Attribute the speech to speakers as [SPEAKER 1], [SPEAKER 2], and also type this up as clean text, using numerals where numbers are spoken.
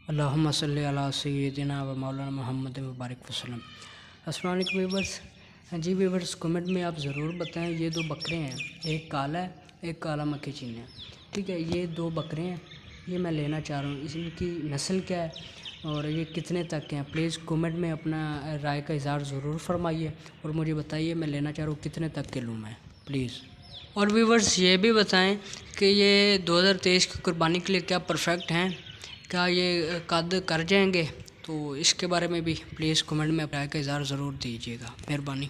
[SPEAKER 1] अल्लाहुम्मा सल्ली अला सय्यिदिना व मौलाना मुहम्मद मुबारक वसल्लम। अस्सलाम वालेकुम व्यूअर्स। जी व्यूअर्स, कमेंट में आप ज़रूर बताएं, ये दो बकरे हैं, एक काला है एक काला मक्खी चीनी है। ठीक है, ये दो बकरे हैं, ये मैं लेना चाह रहा हूँ। इनकी नस्ल क्या है और ये कितने तक के हैं? प्लीज़ कमेंट में अपना राय का इज़हार ज़रूर फरमाइए और मुझे बताइए मैं लेना चाह रहा हूँ कितने तक के लूँ मैं, प्लीज़। और व्यूअर्स ये भी बताएं कि ये 2023 की कुर्बानी के लिए क्या परफेक्ट हैं, क्या ये कद कर जाएंगे? तो इसके बारे में भी प्लीज़ कमेंट में राय का इज़हार ज़रूर दीजिएगा, मेहरबानी।